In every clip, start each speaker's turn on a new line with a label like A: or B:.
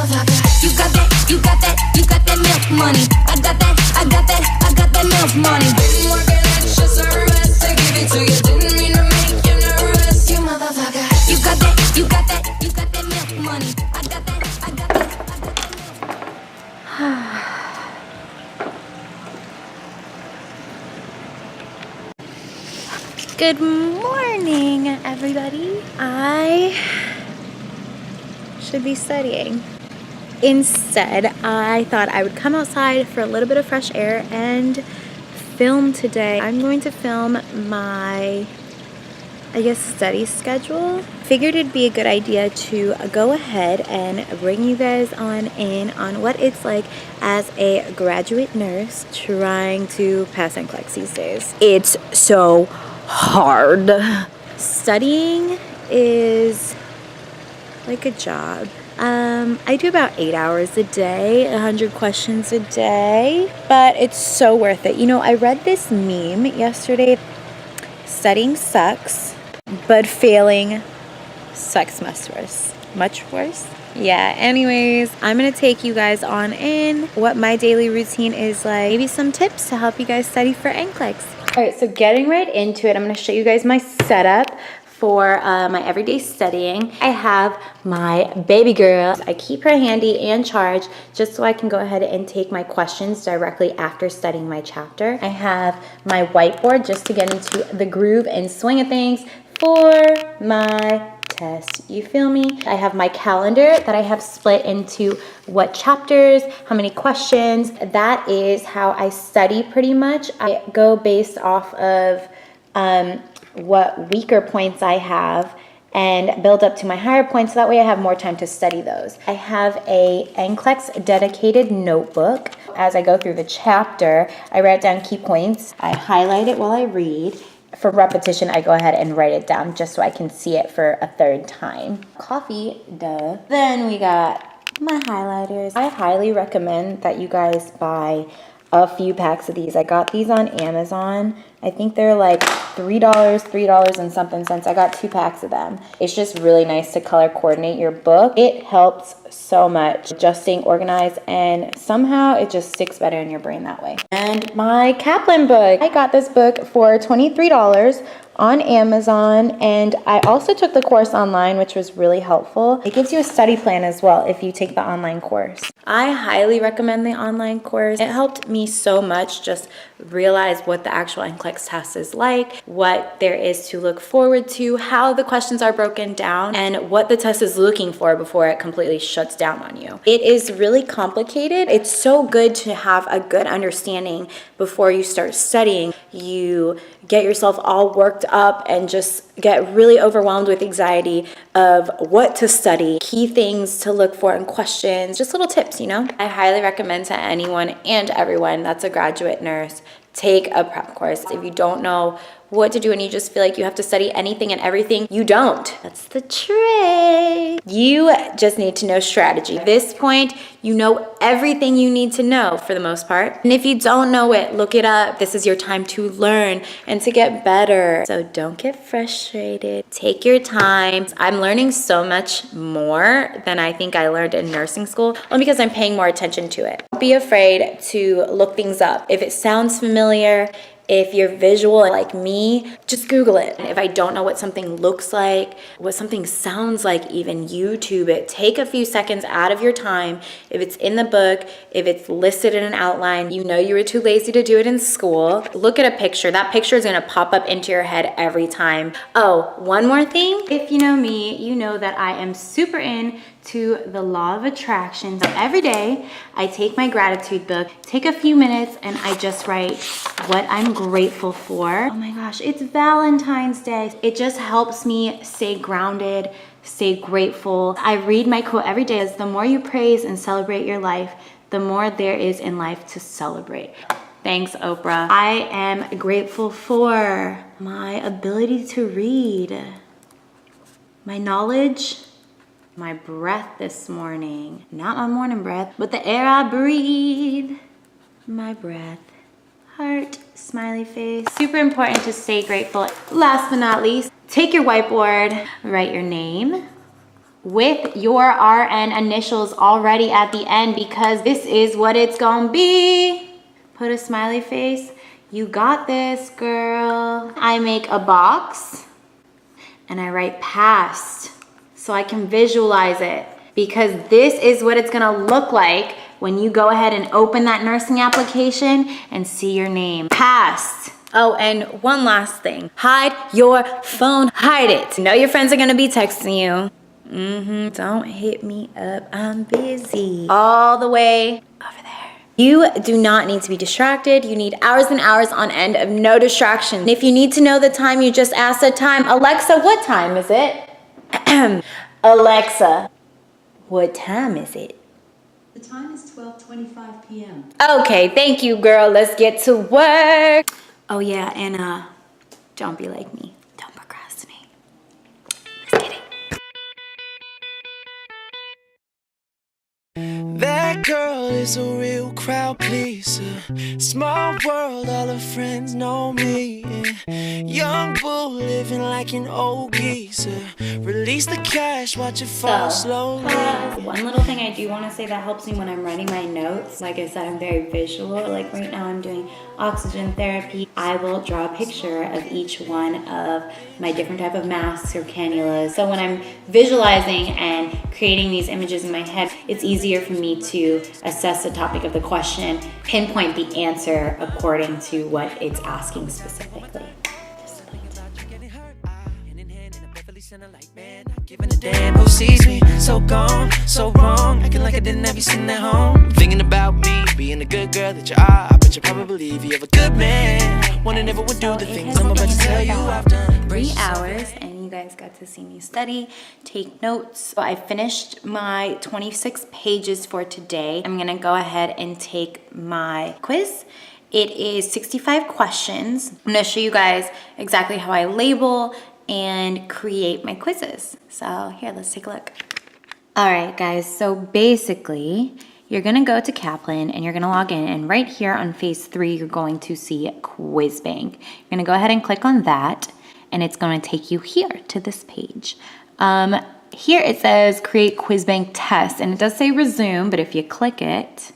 A: motherfucker. You got that, you got that, you got that milk money. I got that, I got that, I got that milk money. Been working extra service to give it to you. Didn't mean to make you nervous. You motherfucker. You got that, you got that, you got that milk money. I got that, I got that, I got that.
B: Good morning, everybody. I should be studying. Instead, I thought I would come outside for a little bit of fresh air and film today. I'm going to film my, study schedule. Figured it'd be a good idea to go ahead and bring you guys in on what it's like as a graduate nurse trying to pass Nclex these days. It's so hard. Studying is like a job. I do about 8 hours a day, 100 questions a day, but it's so worth it. You know, I read this meme yesterday. Studying sucks, but failing sucks much worse. Yeah, anyways, I'm gonna take you guys in what my daily routine is like, maybe some tips to help you guys study for Nclex. All right, so getting right into it, I'm gonna show you guys my setup for my everyday studying. I have my baby girl. I keep her handy and charged just so I can go ahead and take my questions directly after studying my chapter. I have my whiteboard just to get into the groove and swing of things for my test. You feel me? I have my calendar that I have split into what chapters, how many questions. That is how I study pretty much. I go based off of what weaker points I have and build up to my higher points, so that way I have more time to study those. I have a Nclex dedicated notebook. As I go through the chapter, I write down key points. I highlight it while I read. For repetition, I go ahead and write it down just so I can see it for a third time. Coffee, duh. Then we got my highlighters. I highly recommend that you guys buy a few packs of these. I got these on Amazon. I think they're like $3 and something cents. I got 2 packs of them. It's just really nice to color coordinate your book. It helps so much just staying organized, and somehow it just sticks better in your brain that way. And my Kaplan book. I got this book for $23 on Amazon, and I also took the course online, which was really helpful. It gives you a study plan as well if you take the online course. I highly recommend the online course. It helped me so much just realize what the actual Nclex test is like, what there is to look forward to, how the questions are broken down, and what the test is looking for before it completely shuts down on you. It is really complicated. It's so good to have a good understanding before you start studying. You get yourself all worked up and just get really overwhelmed with anxiety of what to study, key things to look for in questions, just little tips, you know? I highly recommend to anyone and everyone that's a graduate nurse, take a prep course. If you don't know what to do and you just feel like you have to study anything and everything, you don't. That's the trick. You just need to know strategy. At this point, you know everything you need to know for the most part. And if you don't know it, look it up. This is your time to learn and to get better. So don't get frustrated. Take your time. I'm learning so much more than I think I learned in nursing school, only because I'm paying more attention to it. Don't be afraid to look things up. If it sounds familiar, if you're visual like me, just Google it. If I don't know what something looks like, what something sounds like, even YouTube it. Take a few seconds out of your time. If it's in the book, if it's listed in an outline, you know you were too lazy to do it in school. Look at a picture. That picture is gonna pop up into your head every time. Oh, one more thing. If you know me, you know that I am super into the law of attraction. So every day I take my gratitude book, take a few minutes, and I just write what I'm grateful for. Oh my gosh, it's Valentine's Day. It just helps me stay grounded, stay grateful. I read my quote every day: is the more you praise and celebrate your life, the more there is in life to celebrate. Thanks, Oprah. I am grateful for my ability to read, my knowledge, my breath this morning. Not my morning breath, but the air I breathe. My breath. Heart, smiley face. Super important to stay grateful. Last but not least, take your whiteboard, write your name, with your RN initials already at the end, because this is what it's gonna be. Put a smiley face. You got this, girl. I make a box and I write past so I can visualize it, because this is what it's gonna look like when you go ahead and open that nursing application and see your name. Past. Oh, and one last thing. Hide your phone, hide it. You know your friends are gonna be texting you. Don't hit me up, I'm busy. All the way over there. You do not need to be distracted. You need hours and hours on end of no distraction. And if you need to know the time, you just ask the time. Alexa, what time is it? Alexa, what time is it?
C: The time is 12:25 p.m.
B: Okay, thank you, girl. Let's get to work. Oh yeah, and don't be like me. Don't procrastinate. Let's get it.
D: That girl is a real crowd pleaser. Small world, all her friends know me. Young bull living like an old geezer. Release the cash, watch it fall slowly.
B: One little thing I do want to say that helps me when I'm writing my notes. Like I said, I'm very visual. Like right now I'm doing oxygen therapy. I will draw a picture of each one of my different type of masks or cannulas. So when I'm visualizing and creating these images in my head, it's easier for me to assess the topic of the question, pinpoint the answer according to what it's asking specifically.
D: Giving a damn who sees me. So gone, so wrong, acting like I didn't have you sitting at home. Thinking about me, being a good girl that you are. I bet you probably believe you have a good man. One that never would do the things I'm about to tell you I've done.
B: 3 hours, and you guys got to see me study, take notes. So I finished my 26 pages for today. I'm gonna go ahead and take my quiz. It is 65 questions. I'm gonna show you guys exactly how I label and create my quizzes. So here, let's take a look. All right, guys, so basically, you're gonna go to Kaplan and you're gonna log in, and right here on phase 3, you're going to see Quiz Bank. You're gonna go ahead and click on that, and it's gonna take you here to this page. Here it says create Quiz Bank test, and it does say resume, but if you click it,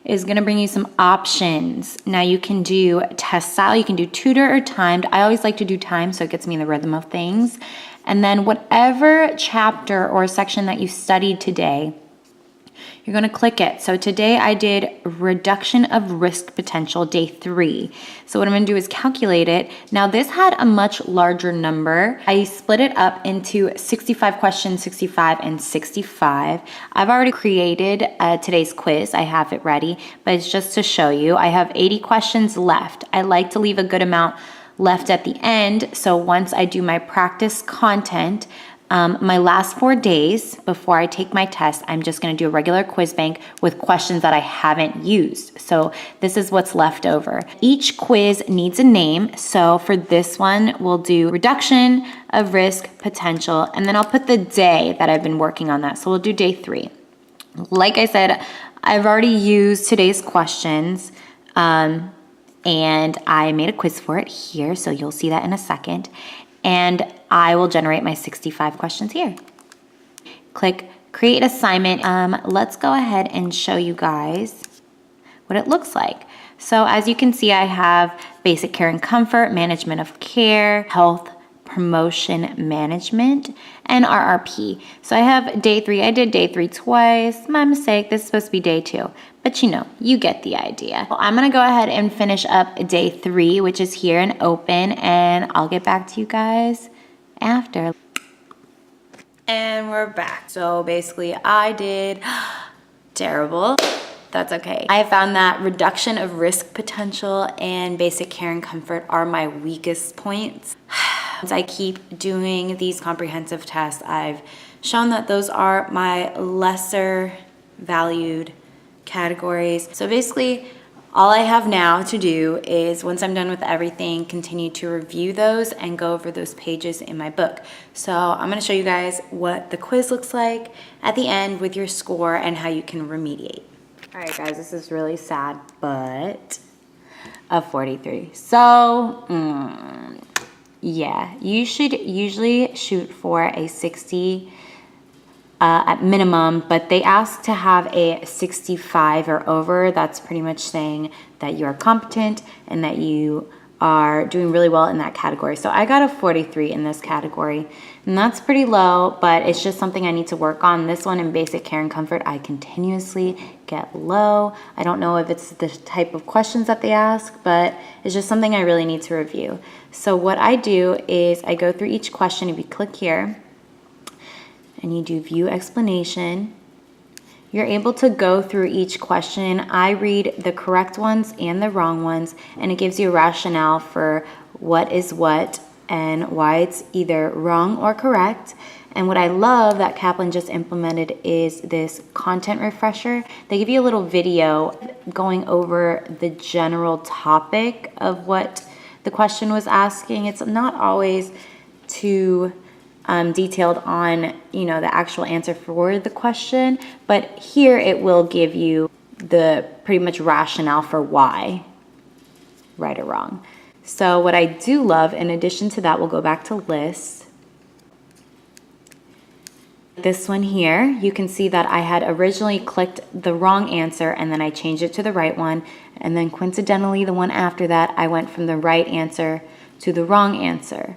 B: is going to bring you some options. Now you can do test style, you can do tutor or timed. I always like to do timed so it gets me in the rhythm of things. And then whatever chapter or section that you studied today, you're going to click it. So today I did reduction of risk potential, day 3. So what I'm going to do is calculate it. Now this had a much larger number. I split it up into 65 questions, 65 and 65. I've already created today's quiz. I have it ready, but it's just to show you. I have 80 questions left. I like to leave a good amount left at the end. So once I do my practice content, my last 4 days before I take my test, I'm just going to do a regular quiz bank with questions that I haven't used. So this is what's left over. Each quiz needs a name. So for this one, we'll do reduction of risk potential, and then I'll put the day that I've been working on that. So we'll do day 3. Like I said, I've already used today's questions, and I made a quiz for it here. So you'll see that in a second. And I will generate my 65 questions here. Click create assignment. Let's go ahead and show you guys what it looks like. So as you can see, I have basic care and comfort, management of care, health promotion management, and RRP. So I have day 3. I did day 3 twice. My mistake. This is supposed to be day 2. But you know, you get the idea. Well, I'm gonna go ahead and finish up day 3, which is here and open, and I'll get back to you guys after. And we're back. So basically I did terrible. That's okay. I found that reduction of risk potential and basic care and comfort are my weakest points. As I keep doing these comprehensive tests, I've shown that those are my lesser valued categories. So basically, all I have now to do is, once I'm done with everything, continue to review those and go over those pages in my book. So I'm gonna show you guys what the quiz looks like at the end with your score and how you can remediate. All right, guys, this is really sad, but a 43. So, yeah, you should usually shoot for a 60 at minimum, but they ask to have a 65 or over. That's pretty much saying that you are competent and that you are doing really well in that category. So I got a 43 in this category, and that's pretty low, but it's just something I need to work on. This one in basic care and comfort, I continuously get low. I don't know if it's the type of questions that they ask, but it's just something I really need to review. So what I do is I go through each question. If you click here and you do view explanation, you're able to go through each question. I read the correct ones and the wrong ones, and it gives you a rationale for what is what and why it's either wrong or correct. And what I love that Kaplan just implemented is this content refresher. They give you a little video going over the general topic of what the question was asking. It's not always too detailed on, you know, the actual answer for the question, but here it will give you the pretty much rationale for why, right or wrong. So what I do love, in addition to that, we'll go back to lists. This one here, you can see that I had originally clicked the wrong answer and then I changed it to the right one, and then coincidentally the one after that I went from the right answer to the wrong answer.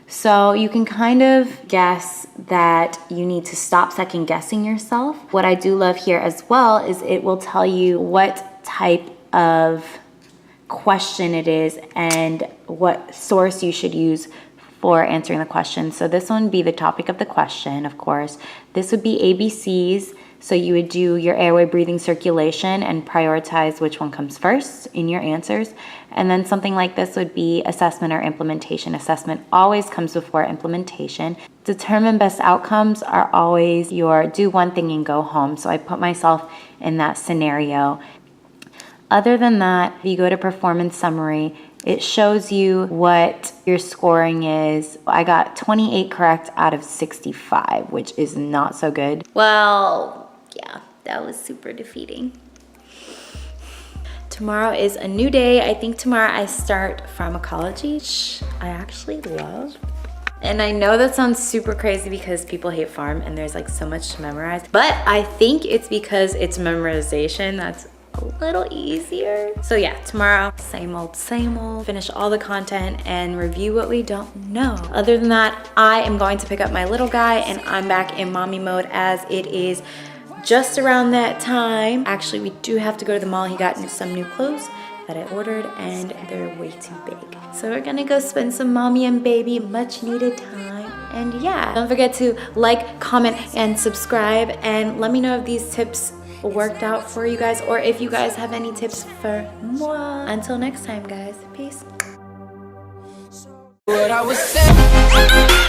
B: So you can kind of guess that you need to stop second guessing yourself. What I do love here as well is it will tell you what type of question it is and what source you should use for answering the question. So this one would be the topic of the question, of course. This would be ABCs. So you would do your airway, breathing, circulation, and prioritize which one comes first in your answers. And then something like this would be assessment or implementation. Assessment always comes before implementation. Determine best outcomes are always your do one thing and go home. So I put myself in that scenario. Other than that, if you go to performance summary, it shows you what your scoring is. I got 28 correct out of 65, which is not so good. Well, yeah, that was super defeating. Tomorrow is a new day. I think tomorrow I start pharmacology, which I actually love. And I know that sounds super crazy because people hate pharm and there's like so much to memorize, but I think it's because it's memorization that's a little easier. So yeah, tomorrow, same old, finish all the content and review what we don't know. Other than that, I am going to pick up my little guy and I'm back in mommy mode as it is just around that time. Actually, we do have to go to the mall. He got some new clothes that I ordered and they're way too big. So we're gonna go spend some mommy and baby much needed time. And yeah, don't forget to like, comment, and subscribe, and let me know if these tips worked out for you guys or if you guys have any tips for moi. Until next time, guys, peace.
D: What I was saying.